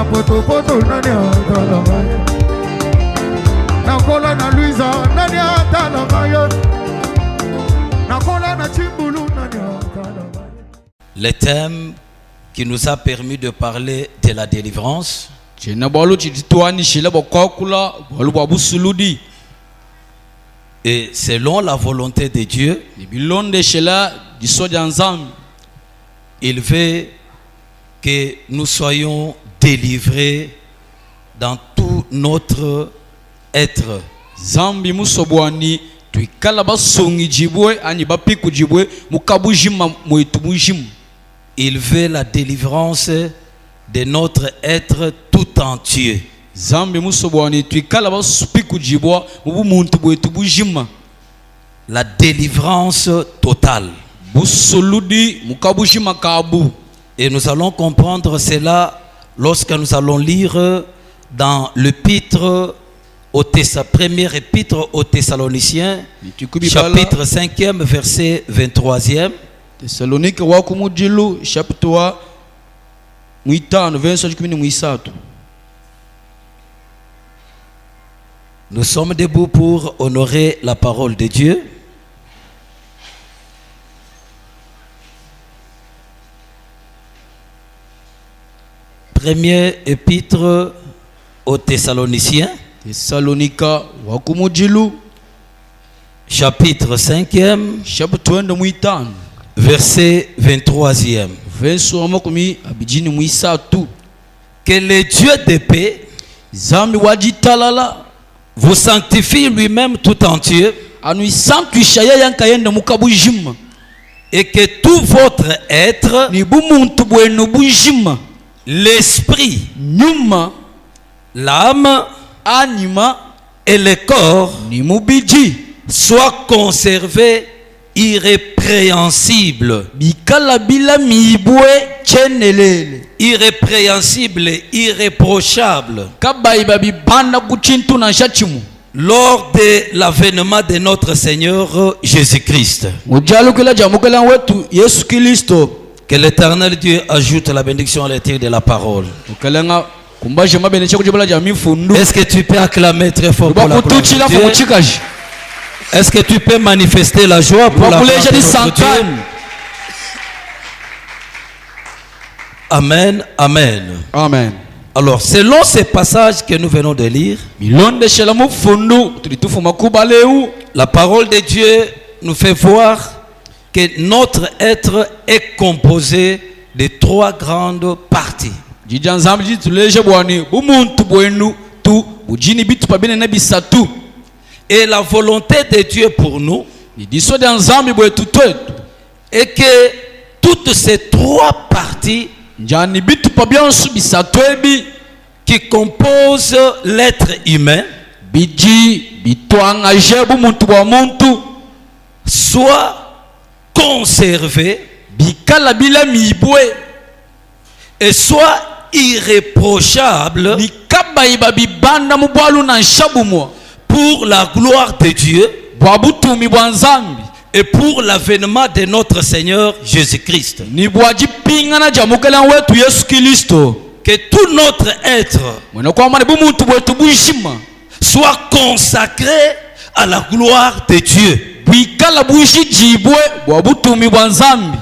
poto poto nani atalanga na kola na Luisa nani atalanga na kola na Chimbulu nani atalanga. Le thème qui nous a permis de parler de la délivrance, et selon la volonté de Dieu, il veut que nous soyons délivrés dans tout notre être. Il veut la délivrance de notre être tout entier. La délivrance totale. Et nous allons comprendre cela lorsque nous allons lire dans l'épître première épître aux Thessaloniciens, chapitre 5e, verset 23e. Thessalonique wakumudilu chapitre 5 verset 13. Nous sommes debout pour honorer la parole de Dieu. Première épître aux Thessaloniciens, Thessalonica wakumudilu chapitre 5e, chapitre 5 verset 23e. Que le Dieu de paix vous sanctifie lui-même tout entier, et que tout votre être, l'esprit, l'âme et le corps soient conservés irrépréhensible, irrépréhensible, irréprochable lors de l'avènement de notre Seigneur Jésus-Christ. Que l'Éternel Dieu ajoute la bénédiction à l'intérieur de la parole. Est-ce que tu peux acclamer très fort pour la gloire de Dieu? Est-ce que tu peux manifester la joie pour la gloire de notre Dieu? Amen, amen. Amen. Alors, selon ces passages que nous venons de lire, la parole de Dieu nous fait voir que notre être est composé de trois grandes parties. Et la volonté de Dieu pour nous est que toutes ces trois parties qui composent l'être humain soient conservées et soient irréprochables pour la gloire de Dieu et pour l'avènement de notre Seigneur Jésus-Christ. Que tout notre être soit consacré à la gloire de Dieu,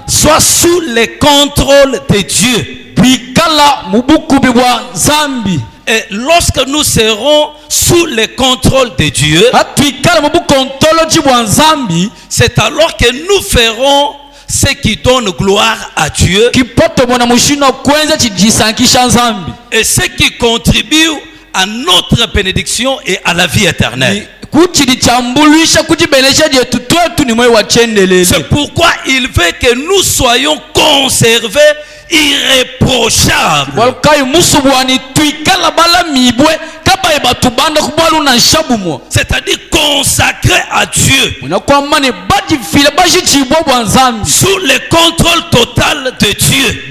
soit sous le contrôle de Dieu. Et lorsque nous serons sous le contrôle de Dieu, c'est alors que nous ferons ce qui donne gloire à Dieu et ce qui contribue à notre bénédiction et à la vie éternelle. C'est pourquoi il veut que nous soyons conservés irréprochables. C'est-à-dire consacrés à Dieu sous le contrôle total de Dieu.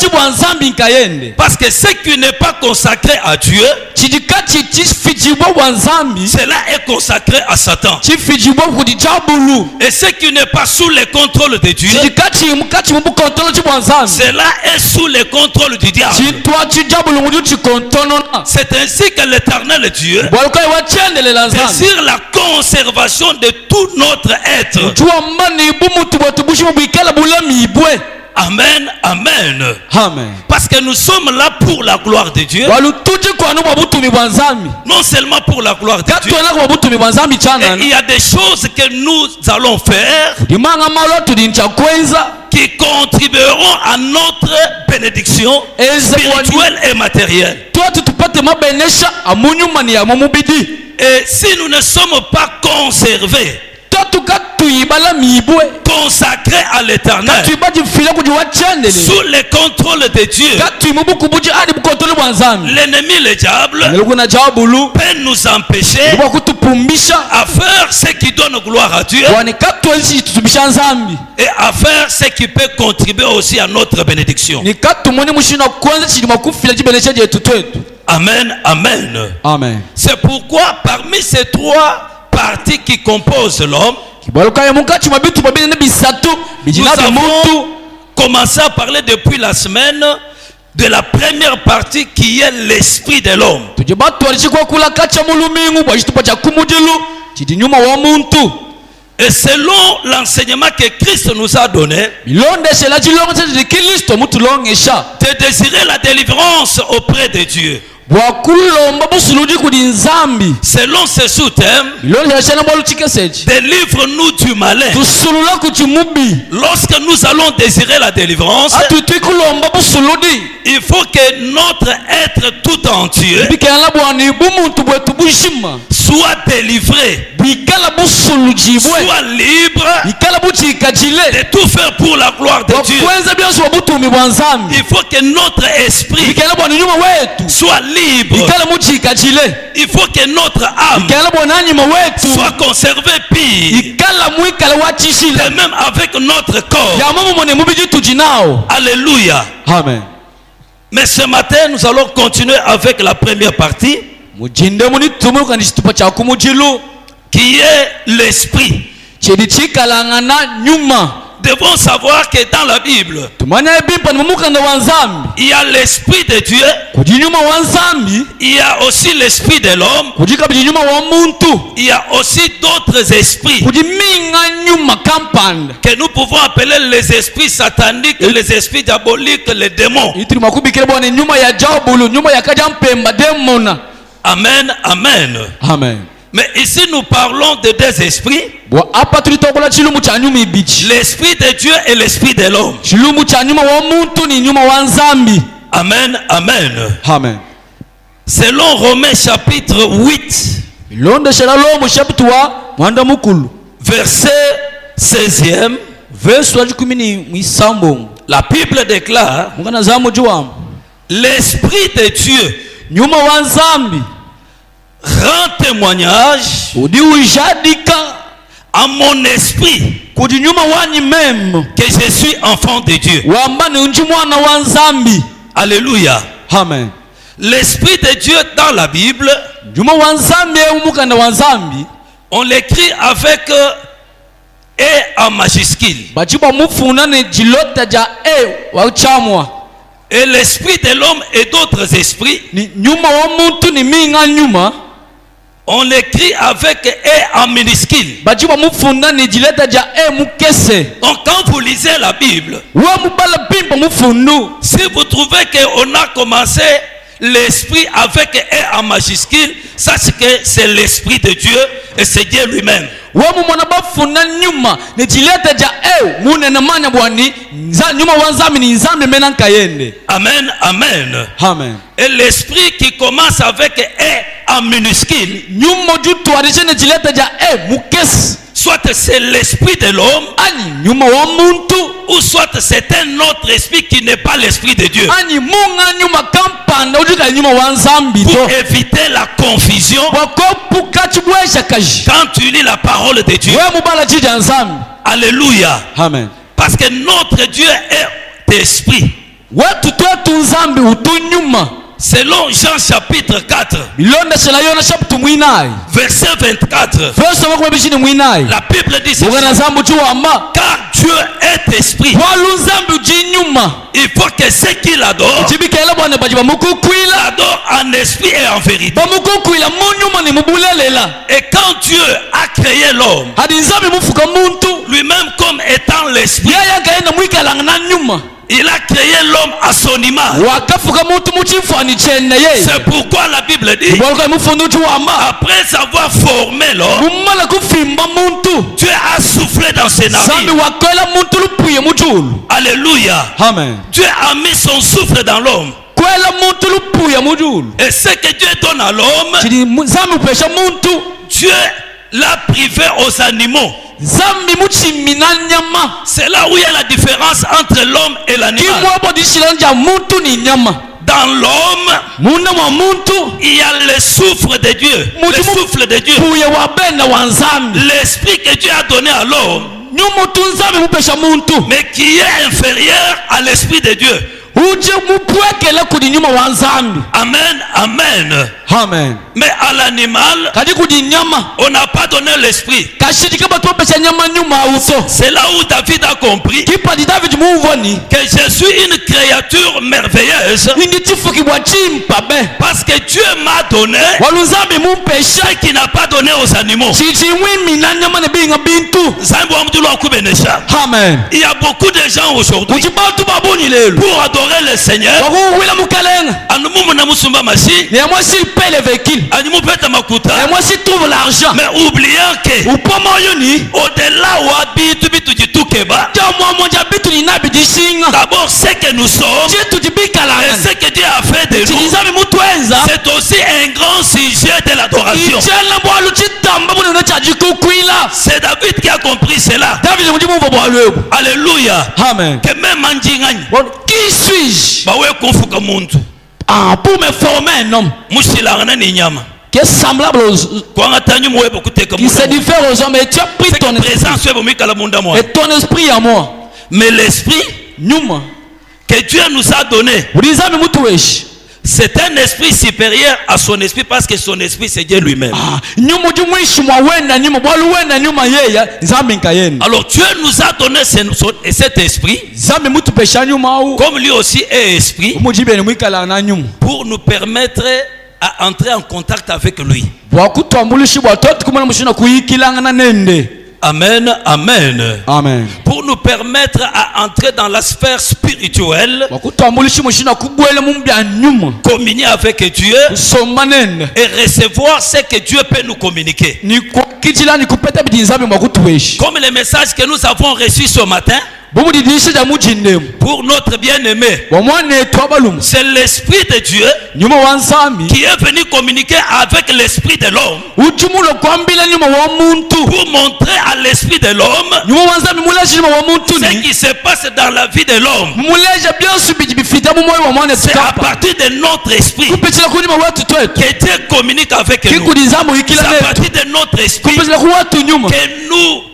chibwa nzambi nkayende. Parce que ce qui n'est pas consacré à Dieu, Chidikati chifijibwa wa nzambi. cela est consacré à Satan. Chifijibwa kudijabulu. Et ce qui n'est pas sous le contrôle de Dieu, Chidikati mukati mubu kontrol chibwa nzambi. cela est sous le contrôle du diable. Chitwa chijabulu mudu chikontonona. C'est ainsi que l'Éternel Dieu Bwaluka wachendele la nzambi. désire la conservation de tout notre être. Tuwa mani bumutu bwatubushi mubikala bulami ibwe. Amen, amen. Amen. Parce que nous sommes là pour la gloire de Dieu. Walutuji kwa nubu butumi bwa nzambi. Non seulement pour la gloire de Dieu. Katwela kwa butumi bwa nzambi chana. Et il y a des choses que nous allons faire Dimanga malo tudincha kwenza. qui contribueront à notre bénédiction spirituelle et matérielle. Toi tutupate mabenesha amunyuma ni ya mumubidi. Et si nous ne sommes pas conservés, consacrés à l'Éternel, sous le contrôle de Dieu, l'ennemi, le diable, peut nous empêcher à faire ce qui donne gloire à Dieu et à faire ce qui peut contribuer aussi à notre bénédiction. Amen, amen. Amen. C'est pourquoi parmi ces trois parties qui composent l'homme, nous avons commencé à parler depuis la semaine de la première partie qui est l'esprit de l'homme. Et selon l'enseignement que Christ nous a donné, de désirer la délivrance auprès de Dieu. Selon ce sous-thème, délivre-nous du malin. Lorsque nous allons désirer la délivrance, il faut que notre être tout entier soit délivré, soit libre de tout faire pour la gloire de Dieu. Il faut que notre esprit soit libre. Il faut que notre âme soit conservée pire. Et même avec notre corps. Alléluia. Amen. Mais ce matin, nous allons continuer avec la première partie, qui est l'esprit. Devons savoir que dans la Bible, il y a l'esprit de Dieu, il y a aussi l'esprit de l'homme, il y a aussi d'autres esprits que nous pouvons appeler les esprits sataniques, les esprits diaboliques, les démons. Amen, amen. Amen. Mais ici nous parlons de deux esprits, l'esprit de Dieu et l'esprit de l'homme. Amen, amen. Amen. Selon Romains chapitre 8, verset 16e, la Bible déclare: l'esprit de Dieu rend témoignage à mon esprit que je suis enfant de Dieu. Alléluia. Amen. L'esprit de Dieu dans la Bible, on l'écrit avec E en majuscule. Et l'esprit de l'homme et d'autres esprits, on l'écrit avec E en minuscule. Donc quand vous lisez la Bible, si vous trouvez qu'on a commencé l'esprit avec E en majuscule, sachez que c'est l'esprit de Dieu et c'est Dieu lui-même. Amen, amen. Amen. Et l'esprit qui commence avec E en minuscule, soit c'est l'esprit de l'homme, ou soit c'est un autre esprit qui n'est pas l'esprit de Dieu. Pour éviter la confusion, quand tu lis la parole de Dieu, alléluia. Amen. Parce que notre Dieu est esprit. wetu twetu nzambi utunyuma. Selon Jean chapitre 4, Milonda shela yona chapter mwinai. verset 24, Verse wa kubishini mwinai. la Bible dit ceci, Ugana zambu chuamba. car Dieu est esprit. Walu nzambi ujinyuma. Il faut que ceux qui l'adorent Jibikela bwana bajiba mukukwila. l'adorent en esprit et en vérité. Ba mukukwila munyuma ni mubulelela. Et quand Dieu a créé l'homme, Hadi nzambi mufuka muntu. lui-même comme étant l'esprit, Yaya gaenda mwikala na nyuma. il a créé l'homme à son image. Wakafuka muntu muchifani chene ye. C'est pourquoi la Bible dit, Bwalka mufundu chuamba. après avoir formé l'homme, Mumala kufimba muntu. Dieu a soufflé dans ses Zambi narines. wakwela muntu lupuye mujulu. Alléluia. Amen. Dieu a mis son souffle dans l'homme. Kwela muntu lupuye mujulu. Et ce que Dieu donne à l'homme, Chidi zambi upesha muntu. Dieu l'a privé aux animaux. Zambi muchimina nyama. C'est là où il y a la différence entre l'homme et l'animal. Kimwabo dishilanja muntu ni nyama. Dans l'homme, Muna wa muntu. il y a le souffle de Dieu. Le souffle de Dieu. Puye wabenda wanzambi. L'esprit que Dieu a donné à l'homme, Nyumutu nzambi mupesha muntu. mais qui est inférieur à l'esprit de Dieu. Uje mupwekele kudi nyuma wanzambi. Amen, amen. Amen. Mais à l'animal, Kadi kudi nyama. on n'a pas donné l'esprit. Kashidi kaba tuwapesha nyama nyuma auto. C'est là où David a compris Kipa di David muvoni. que je suis une créature merveilleuse Nindi tifuki bwa chimpa be. parce que Dieu m'a donné Walunzambi mupesha. ce qu'il n'a pas donné aux animaux. Chichiwimi na nyama ne binga bintu. Zambo wa mdulu wa kubenesha. Amen. Il y a beaucoup de gens aujourd'hui Uchibatu babuni lelu. pour adorer le Seigneur. Wakuwila mukalenga. Anumu na musumba mashi, Et moi s'il paie les véhicules. animu peta makuta, Et moi s'il trouve l'argent. mais oubliant que Upama yoni. au-delà wa bitu bitu jitukeba, Jamwa moja bitu ni nabi dishinga. d'abord ce que nous sommes Chitu jibika la et ce que Dieu a fait de nous, Chilizami mutuenza. c'est aussi un grand sujet de l'adoration. Ichela bwalu chitamba bune na chaji kukwila. C'est David qui a compris cela. David mujibu bwalu. Alléluia. Amen. Que même Mandingani, Qui suis-je? bawe konfuka muntu, Ah, pour me former un homme mushilangana ni nyama. qui est semblable aux, Kwanga tanyu mwebo kuteka qui se munda. diffère aux hommes. Et tu as pris ton esprit. Présence webo mikala munda mwa. Et ton esprit à moi. Mais l'esprit Nyuma. que Dieu nous a donné, Ulizami mutuweshi. c'est un esprit supérieur à son esprit parce que son esprit c'est Dieu lui-même. Ah, nyuma jumwishi mwa wenda nyuma bwalu wenda nyuma yeya nzambi nkayenda. Alors Dieu nous a donné cet esprit, Zambi mutupesha nyuma au. comme lui aussi est esprit, Umujibeni mwikala na nyuma. pour nous permettre à entrer en contact avec lui. Bwakutambulishi bwatoto kumana mushina kuyikilanga na nende. Amen, amen. Amen. Pour nous permettre à entrer dans la sphère spirituelle, Bwakutambulishi mushina kubwele mumbya nyuma. communier avec Dieu Soma nende. et recevoir ce que Dieu peut nous communiquer. Ni kitila ni kupeta bidi nzambi mwakutuweshi. Comme les messages que nous avons reçus ce matin Bumudi dishi ja mujindemu. pour notre bien-aimé. Wamwane twabalumu. C'est l'esprit de Dieu Nyuma wanzambi. qui est venu communiquer avec l'esprit de l'homme Uchumulo kwambila nyuma wa muntu. pour montrer à l'esprit de l'homme Nyuma wanzambi muleshi nyuma wa muntu ce ni. qui se passe dans la vie de l'homme. Muleja byansu bifita mu moyo wa mwana C'est à tukapa. partir de notre esprit Kupitila kunyuma watu twetu. que Dieu communique avec nous. Kikudizamu C'est ikila à netu. partir de notre esprit Kupitila ku watu nyuma. que nous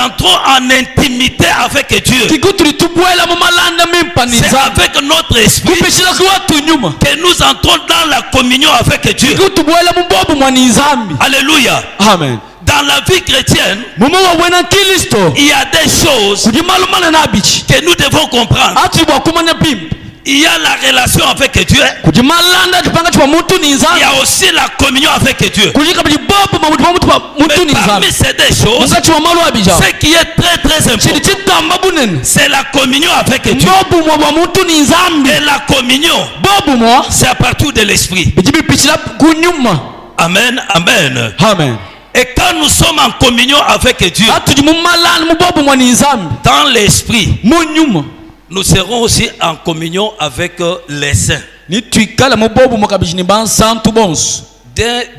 entrons en intimité avec Dieu. Kikutuli tubwela mu malanda mimpani C'est nzambi. avec notre esprit Kupitila ku watu nyuma. que nous entrons dans la communion avec Dieu. Kikutubwela mu bobu mwani nzambi. Alléluia. Amen. Dans la vie chrétienne, Mumo wa wena Kristo. il y a des choses Kujimalumana na bichi. que nous devons comprendre. Ati bwa kumanya pimp. Il y a la relation avec Dieu. Kujimalanda kipanga chwa muntu ni Il y nzambi. a aussi la communion avec Dieu. Kujika bidi bobu ma muntu pa muntu Mais ni parmi nzambi. ces deux choses, Musa chwa malu abija. ce qui est très très Chidi important, chitamba bunene. c'est la communion avec Dieu. Bobu mwa muntu ni nzambi. Et la communion, Bobu mwa. c'est à partir de l'esprit. Bijibi pichila kunyuma. Amen, amen. Amen. Et quand nous sommes en communion avec Dieu, Atuji mu malanda mu bobu mwani nzambi. dans l'esprit, Mu nyuma. nous serons aussi en communion avec les saints. Ni tuikala mu bobu mwa kabijini ban santu bonsu.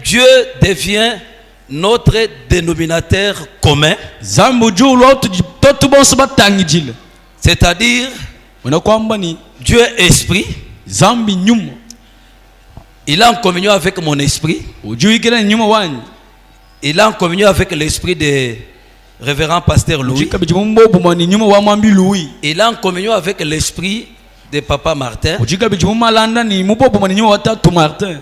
Dieu devient notre dénominateur commun, Zambu julo totu bonsu batangijile. c'est-à-dire Wana kwamba ni Dieu est esprit. zambi nyuma. Il est en communion avec mon esprit. Ujuikila nyuma wani. Il est en communion avec l'esprit de révérend pasteur Louis. Ujika bijimu mbobu mwani nyuma wa mwambi Louis. Il est en communion avec l'esprit de Papa Martin, ujika bijimu malanda ni mubobo mani nyuma watatu Martin.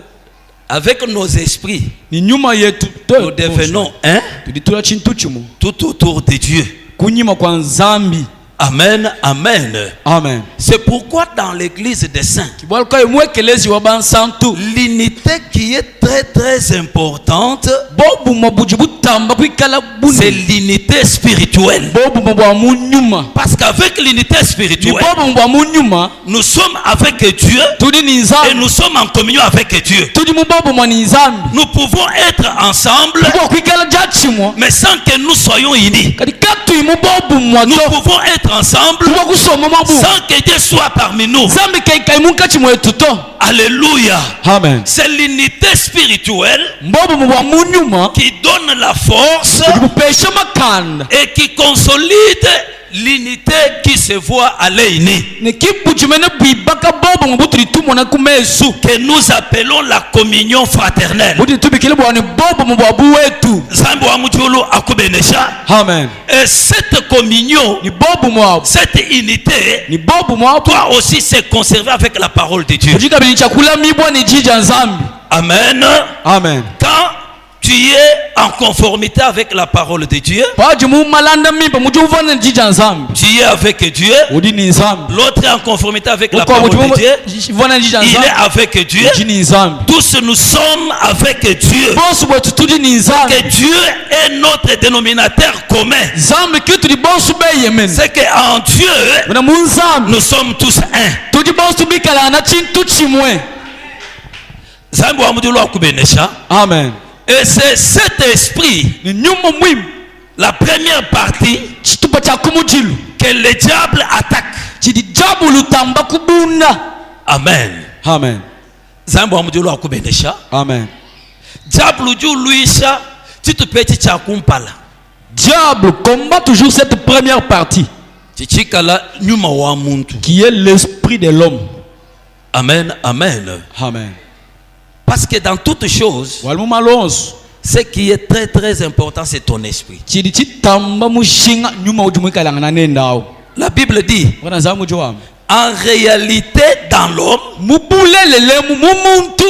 avec nos esprits, Ni nyuma yetu nous devenons un tuditula chintu chimo tout autour de Dieu. kunyima kwa nzambi. Amen, amen. Amen. C'est pourquoi dans l'église des saints, Kibwaluka yemwekelezi wa bansantu l'unité qui est très très importante, bobu mabuji butamba kwikala c'est buni l'unité spirituelle. bobu mabwa munyuma Parce qu'avec l'unité ni spirituelle, bobu mabwa munyuma nous sommes avec Dieu tudi ni et nzambi nous sommes en communion avec Dieu. tudi mubobu mani nzambi Nous pouvons être ensemble, kwa kwikala jachimwa mais sans que nous soyons unis. kadi katu mubobu mwato Nous pouvons être ensemble kwa kusoma mabu sans que Dieu soit parmi nous. nzambi kai munka chimwe tuto. Alléluia. Amen. C'est l'unité spirituelle Mbobu mabwa munyuma qui donne la force kubupesha makanda et qui consolide l'unité qui se voit à l'œil nu, ne kibujimene bibaka bobu mabutri tumona kumesu que nous appelons la communion fraternelle. buti tubikile bwani bobu mabwa wetu. Zambo wa mujulu akubenesha. Amen. Et cette communion, Ni bobu mwa cette unité, ni bobu mwa doit aussi se conserver avec la parole de Dieu. kujika bini chakula mibwa ni jija nzambi. Amen. Amen. Quand tu es en conformité avec la parole de Dieu, Paji mu malanda mimba mujuvana jija nzambi. tu es avec Dieu, Udi ni nzambi. l'autre est en conformité avec la Uko parole de Dieu, mujuvana jija il nzambi. est avec Dieu. Jini nzambi. Tous nous sommes avec Dieu. Bosu wetu tudi ni nzambi. Que Dieu est notre dénominateur commun. Nzambi kitu di bosu be yemen. C'est qu'en Dieu, Muna mu nzambi. nous sommes tous un. Tudi bosu bikala na chintu chimwe. Zambo wa mujulu akubenesha. Amen. Et c'est cet esprit, Ni nyuma mwim. la première partie, Chitupa cha kumujilu. que le diable attaque. Chidi jabu lutamba kubuna. Amen. Amen. Zambo wa mujulu akubenesha. Amen. Diable ju luisha chitu pechi cha kumpala. Diable combat toujours cette première partie Chichikala nyuma wa muntu. qui est l'esprit de l'homme. Amen, amen. Amen. Parce que dans toutes choses, Walmu malonzo. ce qui est très très important, c'est ton esprit. Chidi chitamba mushinga nyuma ujumuika langana nendao. La Bible dit, Wana za mujoam. en réalité, dans l'homme, Mubule lelemu mumuntu.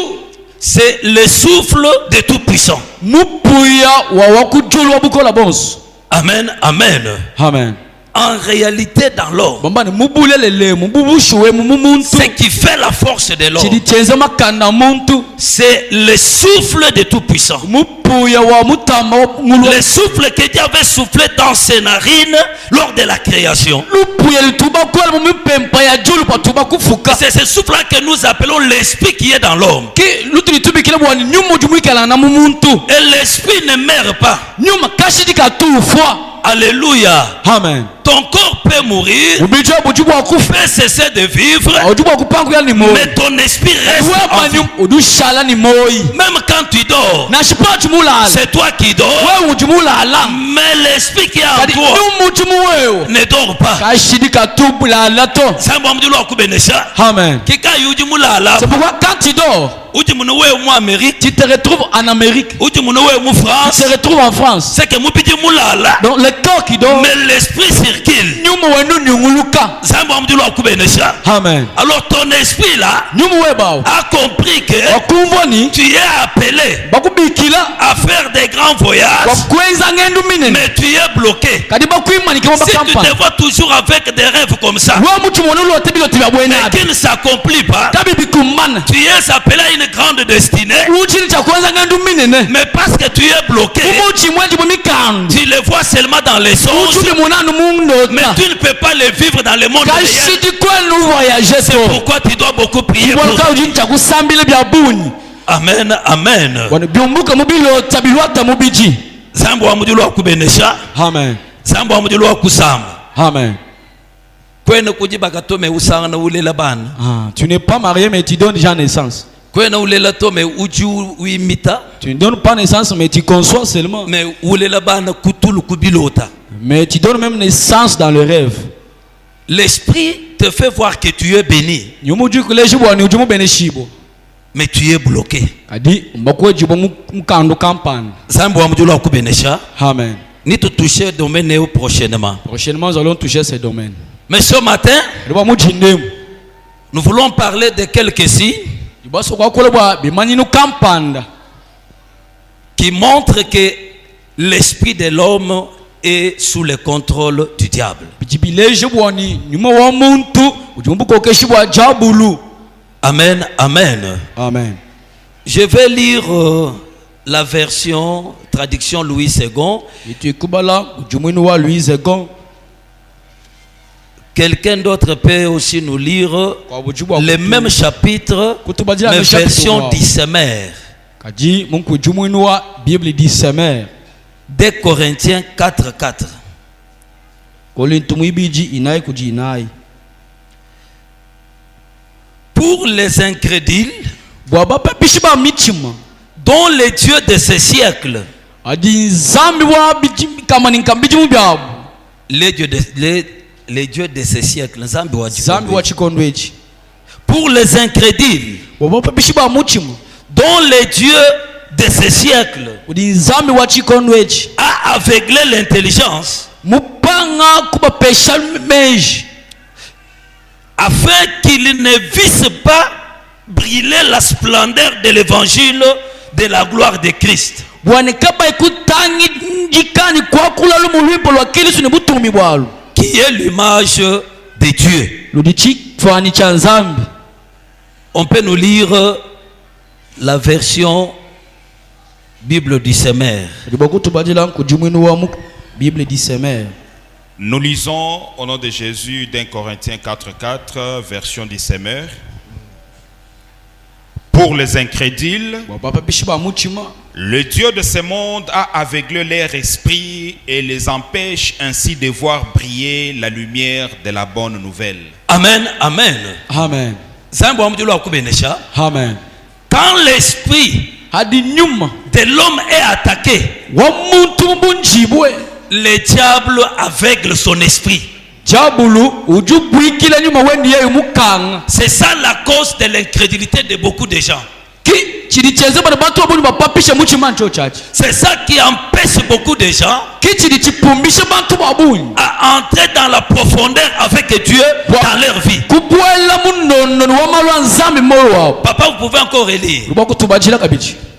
c'est le souffle de tout puissant. Mupuya wa wakujulu wabukola bonso. Amen, amen. Amen. En réalité, dans l'homme, Bambani mubule lelemu mubushuwe mumuntu. ce qui fait la force de l'homme, Chidi chenza makanda muntu. c'est le souffle de tout puissant. Mupuya wa mutamba ngulu. Le souffle que Dieu avait soufflé dans ses narines lors de la création. Lupuya lituba kwa mupempa ya julu patuba kufuka. C'est ce souffle que nous appelons l'esprit qui est dans l'homme. Ki lutu litubi kile bwani nyuma ujumuika langana mumuntu. Et l'esprit ne meurt pas. Nyuma kashidika tufwa. Alléluia. Amen. Ton corps peut mourir, Ubijwa bujubu akufa. peut cesser de vivre, Ujubu akupangu ya ni moi. mais ton esprit reste en vie. Wewe udushala ni moi. Même quand tu dors, Na shipa jumula. c'est toi qui dors, Wewe ujumula ala. mais l'esprit qui est en Kadi toi nyumu jumuweo. ne dort pas. Kashidika tubula lato. Sambo amdulu akubenesha. Amen. Kika yujumula ala. C'est pourquoi quand tu dors, Ujumunu we mu Amérique, tu te retrouves en Amérique. ujumunu we mu Tu France. te retrouves en France. C'est que mupidi mulala, Donc le corps qui dort, mais l'esprit circule. nyumu wenu nyunguluka. Sambo amdulu akubenesha. Amen. Alors ton esprit là Nyumu webao. a compris que Wakumvoni tu es appelé bakubikila à faire des grands voyages, wakwenza ngendo minene. mais tu es bloqué. Kadi bakuimanika Si tu bakampani. te vois toujours avec des rêves comme ça, Wewe mtu mwana ulo tebilo tibya mais bwena. qui ne s'accomplit pas, Tabi bikumana. tu es appelé à une grande destinée, Uchini cha kwanza ngendo minene. mais parce que tu es bloqué, Umuchi mwenji bumikando. tu le vois seulement dans les songes, Uchuni munanu mundo. mais tu ne peux pas le vivre dans le monde réel. Kashidi kwenu voyager C'est to. pourquoi tu dois beaucoup prier pour Ibwaluka ujini cha kusambile bya buni. Amen, amen. Wana byumbuka mubilo tabilwata mubiji. Zambo wa mujulu wa kubenesha, Amen. zambo wa mujulu wa kusamba. Amen. Kwene kujiba katome usanga ulela bana. Ah, tu n'es pas marié mais tu donnes déjà naissance. Kwene ulela tome uju uimita, Tu ne donnes pas naissance mais tu conçois seulement. mais ulela bana kutulu kubilota. Mais tu donnes même naissance dans le rêve. L'esprit te fait voir que tu es béni, Nyumuji kuleji bwani ujumu beneshibo. mais tu es bloqué. Kadi mbakwe jibo mukando kampani. Zambo wa mujulu wa kubenesha, Amen. ni te toucher domaine prochainement. Prochainement nous allons toucher ces domaines. Mais ce matin, Riba mujindemu. Nous voulons parler de quelques signes qui montrent que l'esprit de l'homme est sous le contrôle du diable. Amen, amen. Amen. Je vais lire la version traduction Louis II. Quelqu'un d'autre peut aussi nous lire le même chapitre, mais version Dissemer. 2 Corinthiens 4:4. Pour les incrédules, dont les dieux de ce siècle, les dieux de ce siècle, pour les incrédules, dont les dieux de ce siècle a aveuglé l'intelligence, afin qu'ils ne vissent pas briller la splendeur de l'évangile de la gloire de Christ, qui est l'image de Dieu. On peut nous lire la version Bible Dissemer. Nous lisons au nom de Jésus 1 Corinthiens 4:4, version Dissemer. Pour les incrédules, le Dieu de ce monde a aveuglé leur esprit et les empêche ainsi de voir briller la lumière de la bonne nouvelle. Amen, amen. Amen. Amen. Quand l'esprit de l'homme est attaqué, le diable aveugle son esprit. C'est ça la cause de l'incrédulité de beaucoup de gens. C'est ça qui empêche beaucoup de gens à entrer dans la profondeur avec Dieu dans leur vie. Papa, vous pouvez encore relire.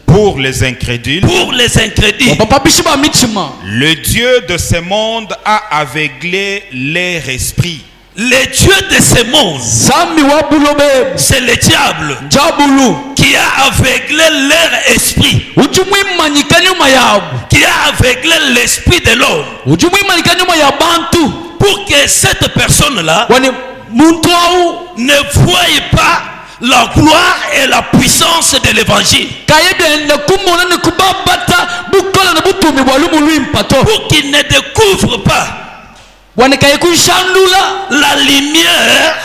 Pour les incrédules, le Dieu de ce monde a aveuglé leur esprit. Le Dieu de ce monde, c'est le diable qui a aveuglé leur esprit, qui a aveuglé l'esprit de l'homme, pour que cette personne-là ne voie pas la gloire et la puissance de l'évangile, pour qu'il ne découvre pas la lumière,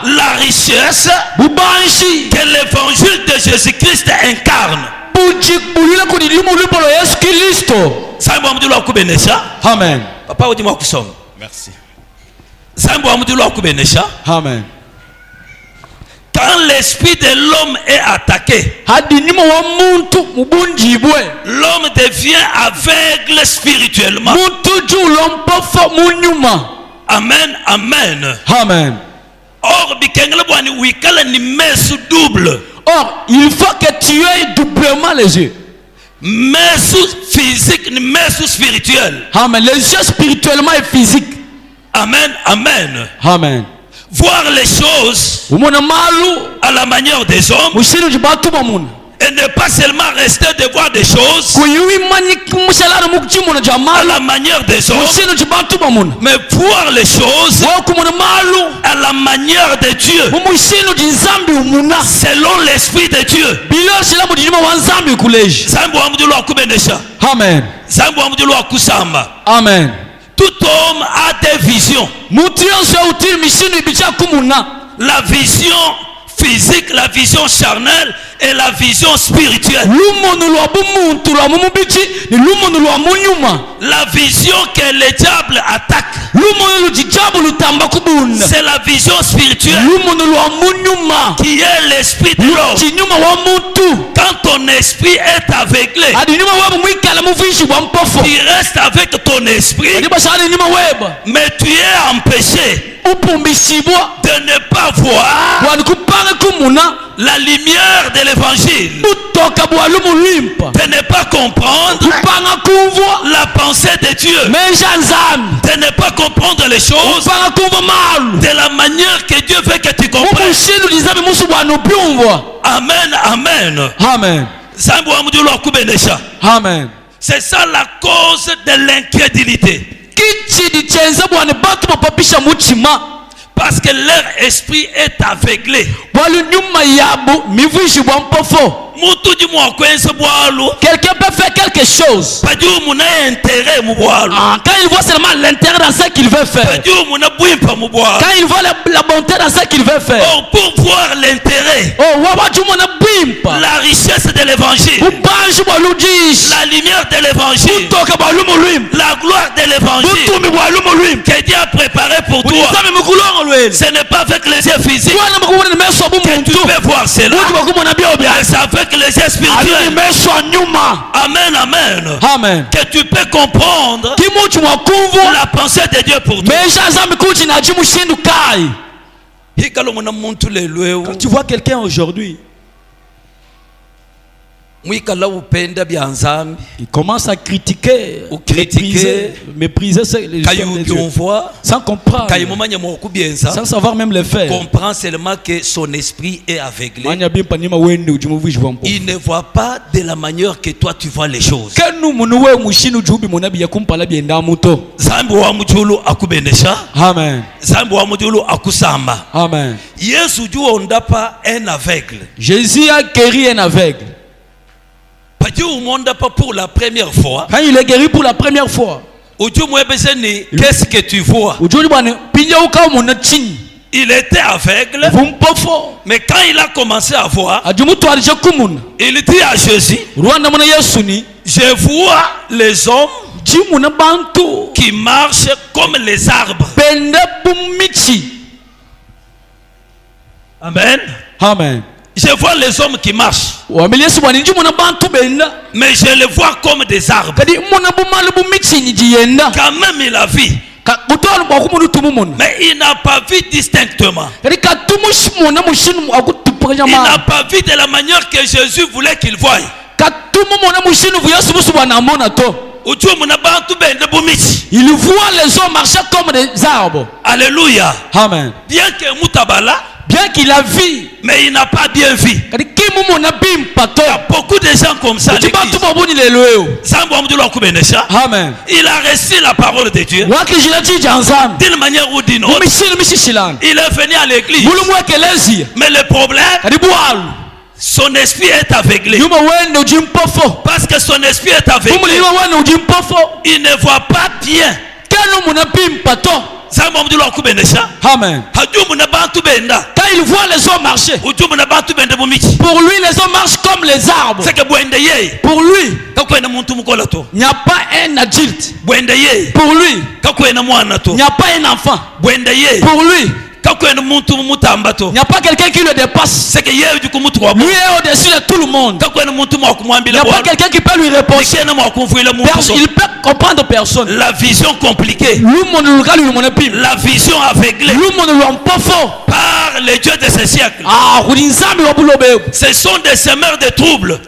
la richesse que l'évangile de Jésus-Christ incarne. Amen. Papa, dis-moi que sommes. Merci. Amen. Quand l'esprit de l'homme est attaqué, l'homme devient aveugle spirituellement. Amen, amen. Amen. Or, il faut que tu aies doublement les yeux. Mais sous physique, mais sous spirituel. Amen. Les yeux spirituellement et physique. Amen, amen. Amen. Voir les choses à la manière des hommes et ne pas seulement rester de voir des choses à la manière des hommes, mais voir les choses à la manière de Dieu, selon l'esprit de Dieu. Amen. Amen. Tout homme a des visions. La vision physique, la vision charnelle et la vision spirituelle. La vision que le diable attaque, c'est la vision spirituelle qui est l'esprit de l'homme. Quand ton esprit est aveuglé, tu restes avec ton esprit, mais tu es empêché de ne pas voir la lumière de l'évangile, de ne pas comprendre la pensée de Dieu, de ne pas comprendre les choses de la manière que Dieu veut que tu comprennes. Amen, amen. Amen. Amen. C'est ça la cause de l'incrédulité. Parce que leur esprit est aveuglé. Quelqu'un peut faire quelque chose. Quand il voit seulement l'intérêt dans ce qu'il veut faire. Quand il voit la bonté dans ce qu'il veut faire. Pour voir l'intérêt, la richesse de l'évangile, la lumière de l'évangile, la gloire de l'évangile que Dieu a préparé pour toi, ce n'est pas avec les yeux physiques que tu peux voir cela, mais c'est avec les yeux spirituels. Amen, amen. Amen. Que tu peux comprendre la pensée de Dieu pour toi. Quand tu vois quelqu'un aujourd'hui, il commence à critiquer, mépriser les choses de Dieu, sans comprendre, sans savoir même le faire. Comprends seulement que son esprit est aveuglé. Il ne voit pas de la manière que toi tu vois les choses. Amen. Amen. Jésus a guéri un aveugle. Pour la première fois. Quand il est guéri pour la première fois, qu'est-ce que tu vois? Il était aveugle, mais quand il a commencé à voir, il dit à Jésus, je vois les hommes qui marchent comme les arbres. Amen. Amen. Je vois les hommes qui marchent, mais je les vois comme des arbres. Quand même il a vu, mais il n'a pas vu distinctement. Il n'a pas vu de la manière que Jésus voulait qu'il voie. Il voit les hommes marcher comme des arbres. Alléluia. Amen. Bien que Moutabala, bien qu'il a vu, mais il n'a pas bien vu. Il y a beaucoup de gens comme ça. Amen. Il a reçu la parole de Dieu d'une manière ou d'une autre. Il est venu à l'église, mais le problème, son esprit est aveuglé. Parce que son esprit est aveuglé, il ne voit pas bien. Amen. Quand il voit les hommes marcher, pour lui les hommes marchent comme les arbres. Pour lui, il n'y a pas un adulte. Pour lui, il n'y a pas un enfant. Pour lui, il n'y a pas quelqu'un qui le dépasse. Lui est au-dessus de tout le monde. Il n'y a pas quelqu'un qui peut lui répondre. Il peut comprendre personne. La vision compliquée, la vision aveuglée par les dieux de ce siècle. Ce sont des semeurs de troubles.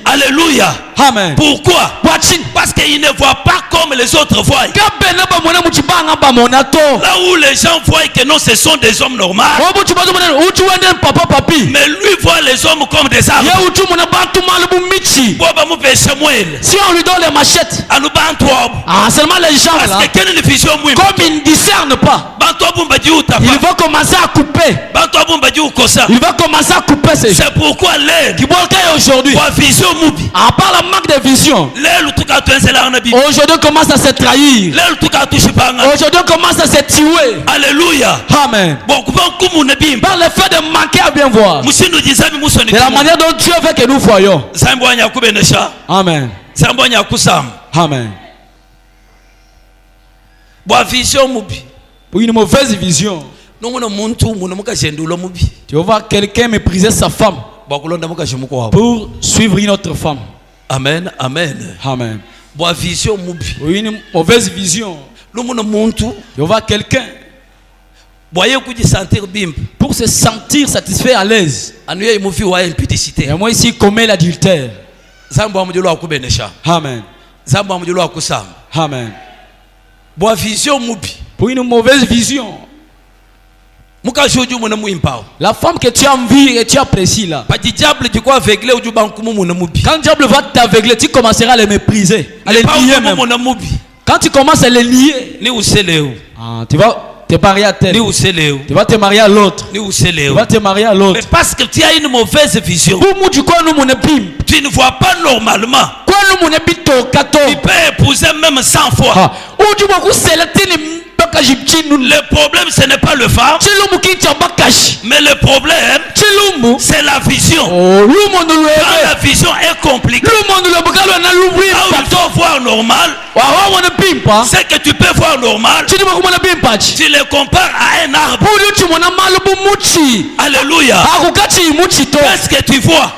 Alléluia. Amen. Pourquoi? Parce qu'ils ne voient pas comme les autres voient. Là où les gens voient que non, ce sont des hommes normaux, mais lui voit les hommes comme des arbres. Si on lui donne les machettes, seulement les gens là, comme ils ne discernent pas, il va commencer à couper. Il va commencer à couper ces gens. C'est pourquoi l'air aujourd'hui, à part la manque de vision, aujourd'hui commence à se trahir. Aujourd'hui commence à se tuer. Alléluia. Amen. Par le fait de manquer à bien voir, de la manière dont Dieu veut que nous voyons. Amen. Amen. Pour une mauvaise vision, tu vas voir quelqu'un mépriser sa femme pour suivre une autre femme. Amen, amen. Amen. Pour une mauvaise vision, Il va quelqu'un pour se sentir satisfait à l'aise. Et moi ici, il commet l'adultère. Amen. Amen. Pour une mauvaise vision. La femme que tu as envie et tu apprécies là. Quand le diable va t'aveugler, tu commenceras à les mépriser, à les lier même. Quand tu commences à les lier, tu vas te marier à tel. Tu vas te marier à l'autre. Tu vas te marier à l'autre. Mais parce que tu as une mauvaise vision, tu ne vois pas normalement. Tu peux épouser même 100 fois. Le problème, ce n'est pas le femme, mais le problème, c'est la vision. Quand la vision est compliquée, il faut voir normal. C'est que tu peux voir normal. Tu le compares à un arbre. Alléluia. Qu'est-ce que tu vois?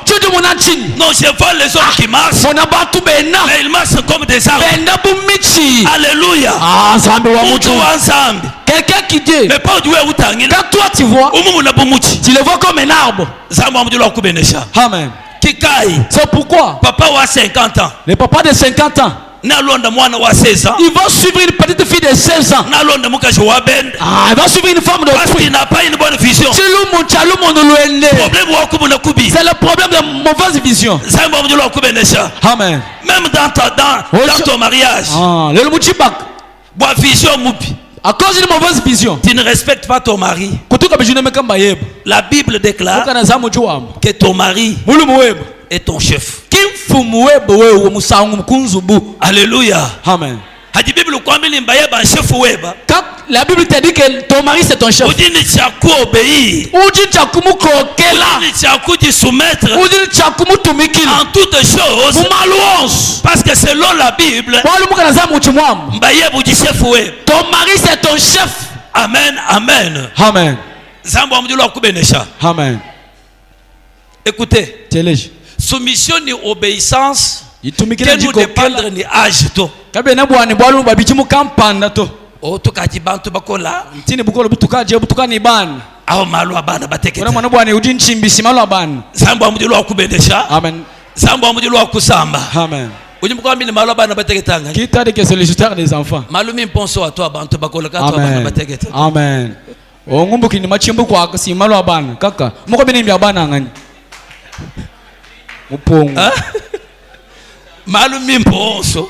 Non, je vois les hommes qui marchent, mais ils marchent comme des arbres. Alléluia. Ensemble. Quelqu'un qui dit, mais pas quand toi tu vois, tu le vois comme un arbre. Amen. C'est pourquoi papa a 50 ans. Le papa de 50 ans, il va suivre une petite fille de 16 ans. Il va suivre une femme de parce qu'il n'a pas une bonne vision. C'est le problème de mauvaise vision. Amen. Même dans ton mariage, vision. À cause d'une mauvaise vision, tu ne respectes pas ton mari. La Bible déclare que ton mari est ton chef. Alléluia. Amen. Quand la Bible te dit que ton mari c'est ton chef, en toutes choses, parce que selon la Bible, ton mari c'est ton chef. Amen, amen. Amen. Amen. Écoutez, soumission et obéissance que nous dépendre ni âge to. Oh, to kaji bantu bakola. Aho malu abana bateketa. Zambo amudilo akubenesha. Amen. Zambo amudilo akusamba. Amen. Ujimkwambi ni malu abana bateketanga. Qui t'a dit que c'est le justice des enfants? Malu mimponso watu abantu bakola kato abana bateketa. Amen. Ongumbuki ni machimbu kwa si malu abana kaka. Moko bini abana ngani. Mupongo. Malu mimponso.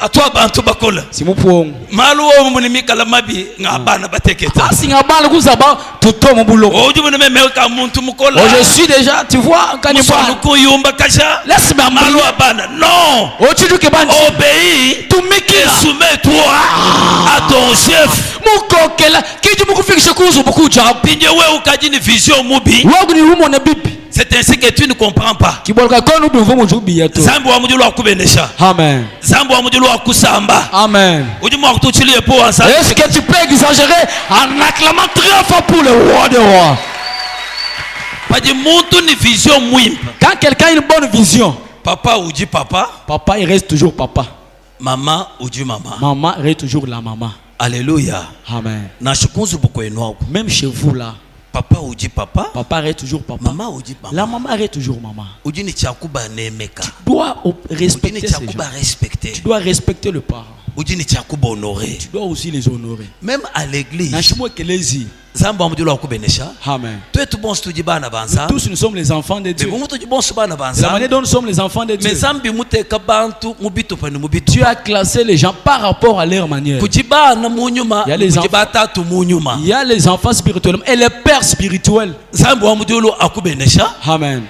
Atu abantu bakola. Si mupongo. Malu wo munimikala mabi ngabana bateketa. Si ngabana kuzaba tuto mubulo. Ujumune memeka muntu mukola. Je suis déjà, tu vois, quand laisse-moi malu abana. Non. Obéis. Soumets-toi à ton chef. Vision mubi. C'est ainsi que tu ne comprends pas. Amen. Amen. Est-ce que tu peux exagérer en acclamant très fort pour le roi des rois? Quand quelqu'un a une bonne vision, papa ou dit papa, papa il reste toujours papa. Maman ou dit maman, maman reste toujours la maman. Alléluia. Amen. Même chez vous là, papa ou dit papa, papa reste toujours papa. Maman ou dit maman, la maman reste toujours maman. Tu dois respecter ces gens. Tu dois respecter le parent. Tu dois aussi les honorer. Même à l'église. Amen. Tous nous sommes les enfants de Dieu. De la manière dont nous sommes les enfants de Dieu, tu as classé les gens par rapport à leur manière. Il y a les enfants spirituels et les pères spirituels. Amen.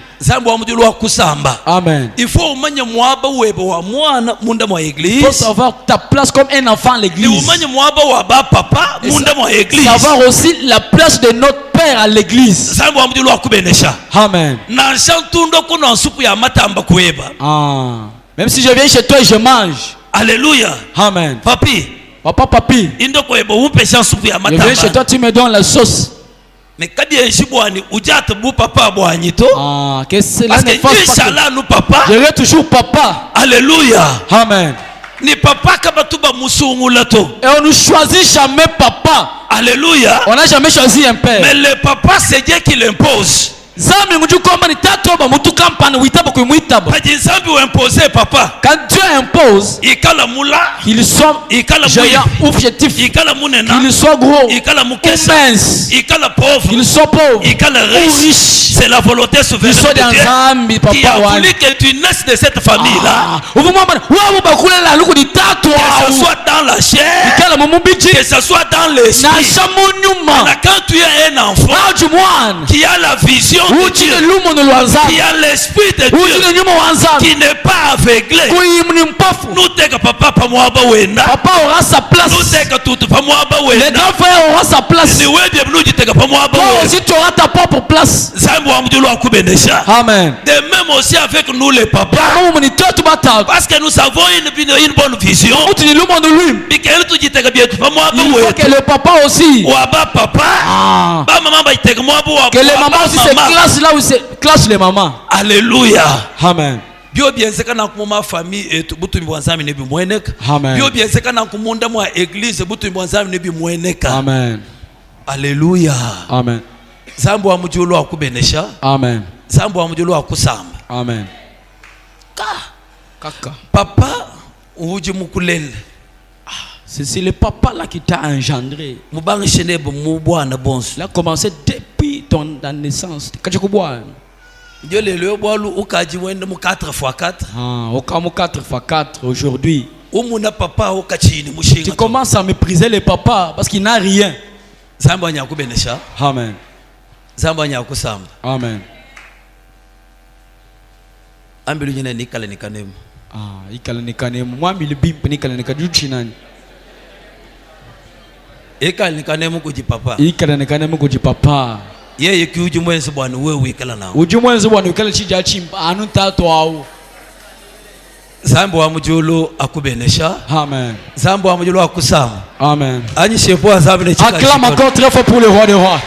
Amen. Il faut savoir ta place comme un enfant à l'église. Savoir aussi la place de notre père à l'église. Amen. Même si je viens chez toi et je mange. Alléluia. Amen. Papi. Papa, papi. Je viens chez toi, tu me donnes la sauce. Mais quand il y a un papa que cela ne fasse pas que... Je vais toujours papa. Alléluia. Amen. Ni papa kabatuba musungulato. Et on ne choisit jamais papa. Alléluia. On n'a jamais choisi un père. Mais le papa, c'est Dieu qui l'impose. Zambi ngujukomba ni tatu ba mutu kampani witaba kuimwitaba. Quand Zambi ou imposer papa. Quand Dieu impose, Ikala mula. ils sont géants, objectifs. Ikala munena. Qu'ils soient gros, Ikala mukesa. minces. Ikala pauvre. Ils sont pauvres Ikala ou riches. C'est la volonté souveraine Ils sont de dans Dieu Zambi, qui a papa. voulu que tu naisses de cette famille-là. Que Que ce soit dans la chair, que ce soit dans l'esprit. Quand tu es un enfant qui a la vision de Dieu, qui a l'esprit de Dieu, qui n'est pas aveuglé, nous t'es papa pas moi papa aura sa place. nous t'es que tout pas moi Les grands frères auront sa place. ni wewe bien nous t'es pas moi Toi aussi tu auras ta propre place. Amen. De même aussi avec nous les papas, parce que nous avons une bonne vision. Il faut que le papa aussi. Que les mamans aussi se classent là où se classent les mamans. Alléluia. Amen. Bio bien c'est kana kuma famille et butu mwanzami ne bi mweneka. Amen. Bio bien c'est kana kumunda mwa église butu mwanzami ne bi mweneka. Amen. Alléluia. Amen. Zambo amujulu akubenesha. Amen. Zambo amujulu akusamba. Amen. Kaka. Papa uji mukulele. C'est le papa là qui t'a engendré. Il Il a commencé depuis ta naissance. Dieu le lieu boilu ukaji wende mu 4x4. Ah, au 4x4 aujourd'hui. Umuna papa ukachini mushinga. Tu commences à mépriser les papas parce qu'il n'a rien. Zamba nyakubenesha. Amen. Zamba nyakusamba. Amen. Ambilu nyine nikale nikanemu. Ah, ikale nikanemu. Mwami libimpe nikale nikajuchi nani. Ikale nikanemu kuji papa. Ikale nikanemu kuji papa. Yeye kiuji mwenzi bwana wewe wikala nao. Uji mwenzi bwana wikala chija chimba anu tatu au. Zambo wa mujulu akubenesha. Amen. Zambo wa mujulu akusama. Amen. Ani shepo azabine chika. Acclame encore très fort pour le roi des rois.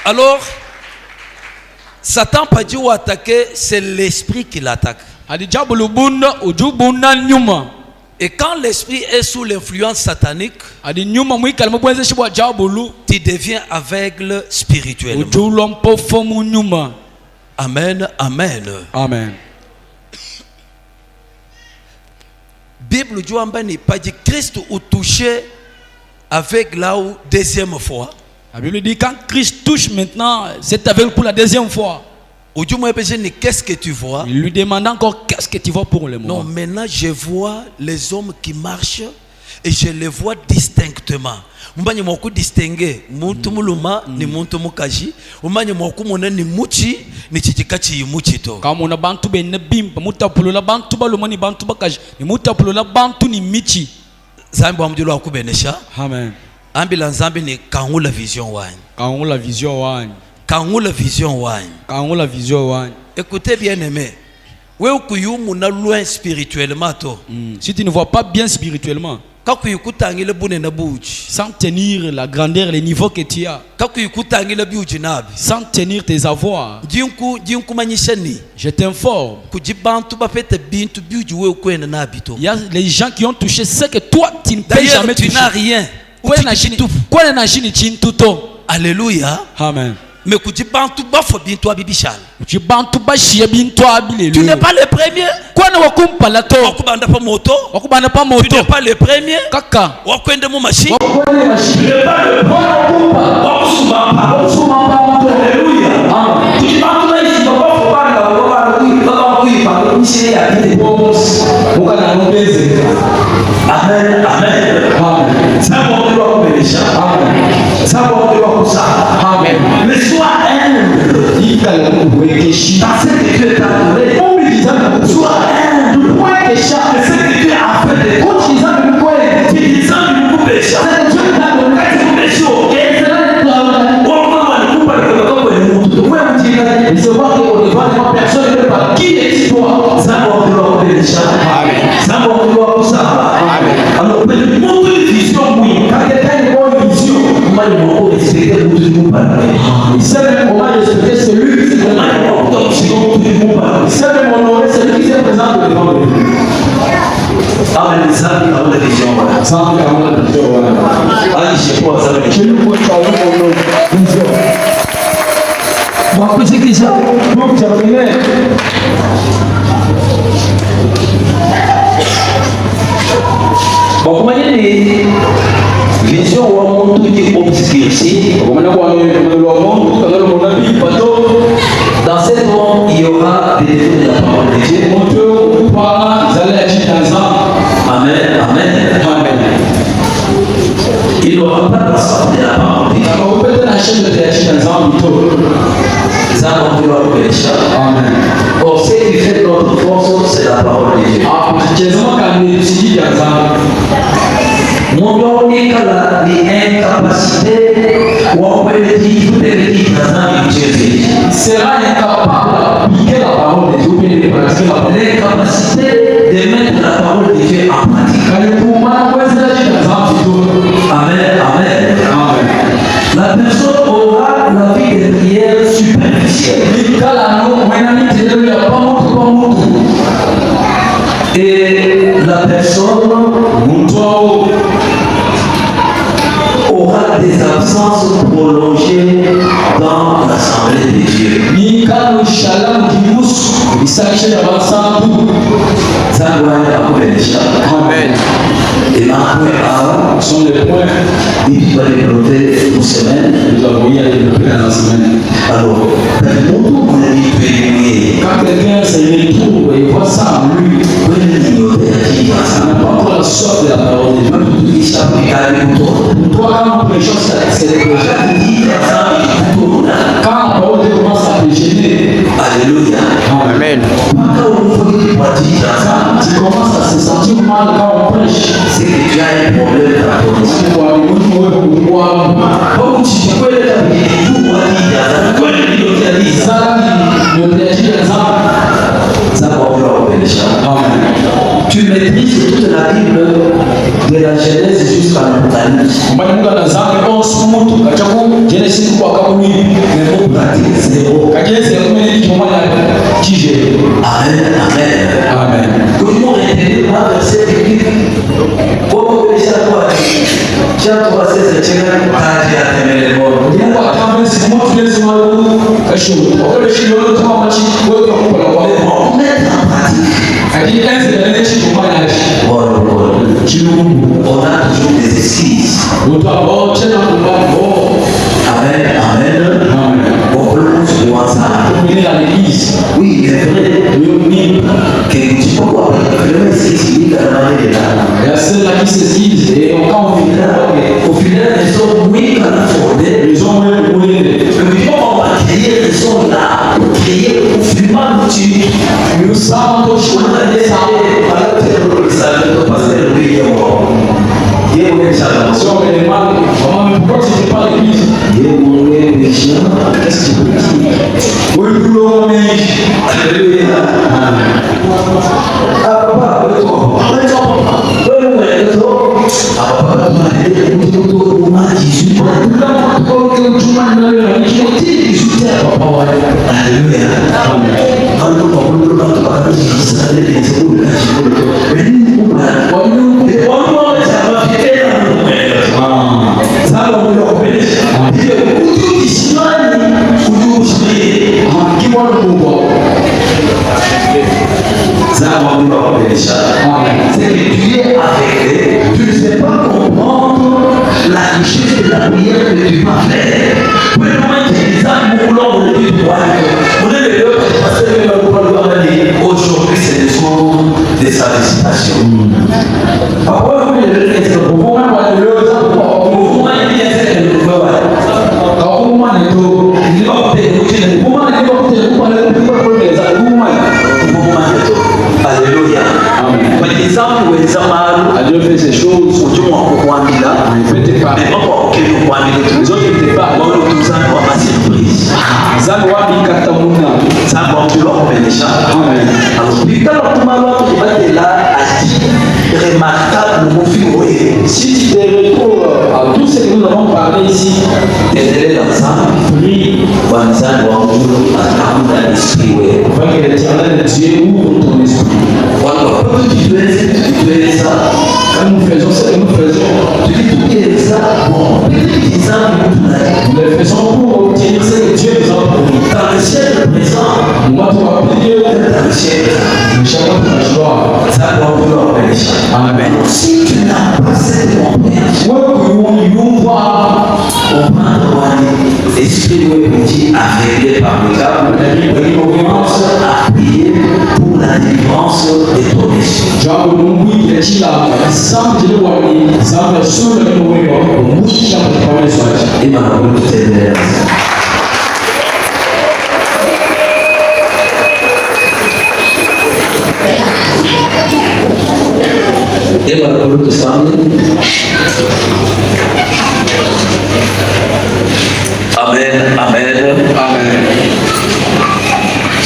Alors Satan pas dit ou attaquer, c'est l'esprit qui l'attaque. Adijabu lubunda ujubunda nyuma. Et quand l'esprit est sous l'influence satanique, tu deviens aveugle spirituellement. Amen, amen. Amen. Bible dit pas dit Christ ou touché avec là où deuxième fois. La Bible dit quand Christ touche maintenant, c'est aveugle pour la deuxième fois. Qu'est-ce que tu vois? Il lui demande encore qu'est-ce que tu vois pour le moment. Non, maintenant je vois les hommes qui marchent et je les vois distinctement. Mbanye moku distinguer muntu muluma ni muntu mukaji, mbanye moku mona ni muchi ni chichikachi yimuchi to. Kama una bantu benne bimpa mutapulula bantu baluma ni bantu bakaji, ni mutapulula bantu ni michi. Zambi wa mjulu akubenesha. Amen. Ambila nzambi ni kangula vision wani. Kangula vision wani. Kangula vision wani. Kangula vision wani. Écoutez bien aimé. Wewe kuyumu na loin spirituellement to. Si tu ne vois pas bien spirituellement, sans tenir la grandeur, les niveaux que tu as, sans tenir tes avoirs, je t'informe, il y a les gens qui ont touché ce que toi tu ne peux jamais toucher. Tu n'as rien. Alléluia. Amen. Mais tu n'es pas le premier. Tu n'es pas le premier. Tu n'es Amen, amen. Amen. Mais sois humble dans ce que Dieu t'a donné. Sois humble de ce que Dieu a fait de toi. Alors, exemple devant lui. Amen. Ça, il y a une vision. Ça, il y a une vision. Allez, je sais pas, ça va être. Je ne peux pas avoir une vision. Bon, c'est qui ça? Donc, terminé. Bon, comment il y a des visions où on montre tout qui obscurci. Dans cette monde, il y aura des défauts de la parole de Dieu. Amen, amen, amen. Il n'aura pas de sorte de la parole de Dieu. Amen. Or, ce qui fait notre force, c'est la parole de Dieu. Mon Dieu, ni incapacité, ou on peut le dire, tout est dit dans Jésus. Sera incapable d'appliquer la parole de Dieu, mais de pratiquer la parole. L'incapacité de mettre la parole de Dieu en pratique. Amen, amen, amen. La personne aura la vie de prière superficielle. Et la personne aura des absences prolongées dans l'assemblée de Dieu. Amen. Et maintenant, sont les points. il va développer une semaine. Nous avons eu à développer dans la semaine. Alors, on a dit prier. Quand quelqu'un se retrouve et voit ça en lui, ça n'a pas encore la sorte de la parole de Dieu. Toi, quand on prêche, c'est des projets. Quand la parole de Dieu commence à te gêner, Alléluia. Amen. Tu commences à se sentir mal quand on prêche. C'est que tu as un problème dans ton esprit. Tu maîtrises toute la Bible de la Genèse jusqu'à l'Apocalypse. Mais vous pratiquez zéro. Amen, amen, amen. Comment répéter un verset biblique? Comment vous laissez à quoi? Jean 3, 16, tu as aimé les morts. Mettre en pratique. On a toujours des excuses. Amen, amen. On peut voir ça. Oui, c'est vrai. Que tu peux voir le s'explique à la manière de au final, ils sont oui quand ils sont mais on va créer, ils sont là pour créer au final, nous savons que je vais c'est que tu es aveuglé, tu ne sais pas comprendre la richesse de la prière que tu vas faire. Pour le moment, tu dis ça, mon long, on est du droit. On est les deux, parce que aujourd'hui, c'est le jour de sa visitation. Pourquoi vous voulez le faire? Pourquoi vous voulez le faire? Pourquoi il y a cette nouvelle? Pourquoi vous voulez Alléluia. Par exemple, Dieu fait ces choses. mais pas les autres n'étaient pas ma surprise. Ça va remarquable si tu te retrouves à tout ce que nous avons parlé ici, t'aider l'ensemble, prie, l'esprit, que l'éternel Dieu ouvre ton esprit. Voilà, tu fais ça. Quand nous faisons ce que nous faisons, Tu dis tout est ça. Bon, c'est ça que nous le faisons pour obtenir ce que Dieu nous a promis. dans le ciel présent, Nous va prier dans le ciel, nous chacun pour la joie. ça doit vouloir pécher. Amen. Si tu n'as pas cette compréhension, l'esprit de petit aveuglé par le diable, il commence à prier pour la délivrance de ton esprit. Jambo Mungu yachila sam jile wani sam sura ni mwewe musha kwa Yesu. Et maintenant, tout est derrière. Et maintenant, tout ça. Amen, amen, amen.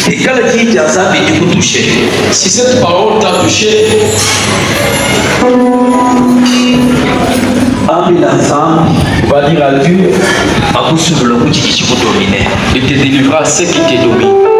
Et quand il dit à ça, il faut toucher. Si cette parole t'a touché, Amen, ensemble, va dire à Dieu, à vous sur le coup qui vous domine. il te délivrera ce qui te domine.